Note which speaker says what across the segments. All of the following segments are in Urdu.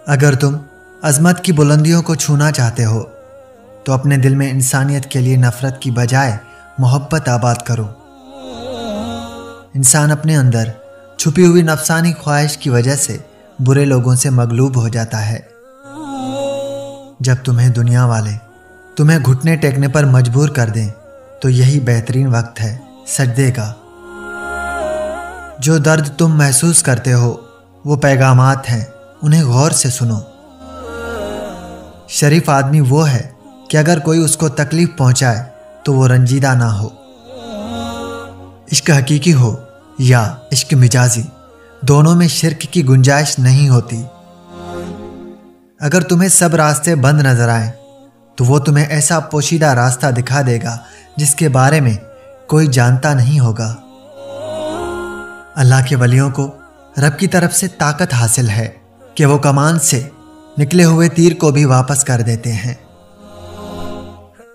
Speaker 1: اگر تم عظمت کی بلندیوں کو چھونا چاہتے ہو تو اپنے دل میں انسانیت کے لیے نفرت کی بجائے محبت آباد کرو۔ انسان اپنے اندر چھپی ہوئی نفسانی خواہش کی وجہ سے برے لوگوں سے مغلوب ہو جاتا ہے۔ جب تمہیں دنیا والے تمہیں گھٹنے ٹیکنے پر مجبور کر دیں تو یہی بہترین وقت ہے سجدے کا۔ جو درد تم محسوس کرتے ہو وہ پیغامات ہیں، انہیں غور سے سنو۔ شریف آدمی وہ ہے کہ اگر کوئی اس کو تکلیف پہنچائے تو وہ رنجیدہ نہ ہو۔ عشق حقیقی ہو یا عشق مجازی، دونوں میں شرک کی گنجائش نہیں ہوتی۔ اگر تمہیں سب راستے بند نظر آئیں تو وہ تمہیں ایسا پوشیدہ راستہ دکھا دے گا جس کے بارے میں کوئی جانتا نہیں ہوگا۔ اللہ کے ولیوں کو رب کی طرف سے طاقت حاصل ہے کہ وہ کمان سے نکلے ہوئے تیر کو بھی واپس کر دیتے ہیں۔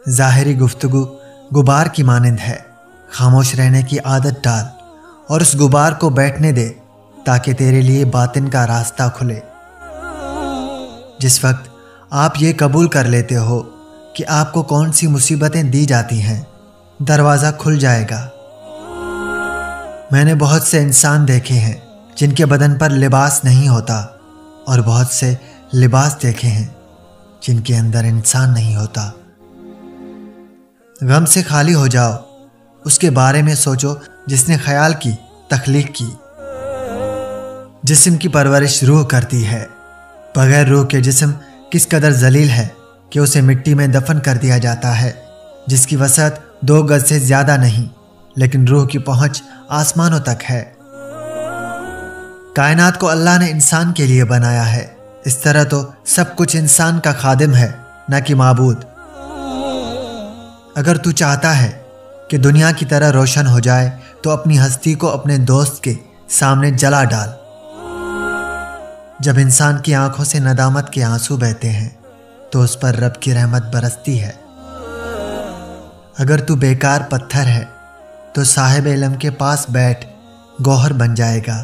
Speaker 1: ظاہری گفتگو غبار کی مانند ہے، خاموش رہنے کی عادت ڈال اور اس غبار کو بیٹھنے دے تاکہ تیرے لیے باطن کا راستہ کھلے۔ جس وقت آپ یہ قبول کر لیتے ہو کہ آپ کو کون سی مصیبتیں دی جاتی ہیں، دروازہ کھل جائے گا۔ میں نے بہت سے انسان دیکھے ہیں جن کے بدن پر لباس نہیں ہوتا، اور بہت سے لباس دیکھے ہیں جن کے اندر انسان نہیں ہوتا۔ غم سے خالی ہو جاؤ، اس کے بارے میں سوچو جس نے خیال کی تخلیق کی۔ جسم کی پرورش روح کرتی ہے، بغیر روح کے جسم کس قدر ذلیل ہے کہ اسے مٹی میں دفن کر دیا جاتا ہے، جس کی وسعت 2 گز سے زیادہ نہیں، لیکن روح کی پہنچ آسمانوں تک ہے۔ کائنات کو اللہ نے انسان کے لیے بنایا ہے، اس طرح تو سب کچھ انسان کا خادم ہے نہ کہ معبود۔ اگر تو چاہتا ہے کہ دنیا کی طرح روشن ہو جائے تو اپنی ہستی کو اپنے دوست کے سامنے جلا ڈال۔ جب انسان کی آنکھوں سے ندامت کے آنسو بہتے ہیں تو اس پر رب کی رحمت برستی ہے۔ اگر تو بیکار پتھر ہے تو صاحب علم کے پاس بیٹھ، گوہر بن جائے گا۔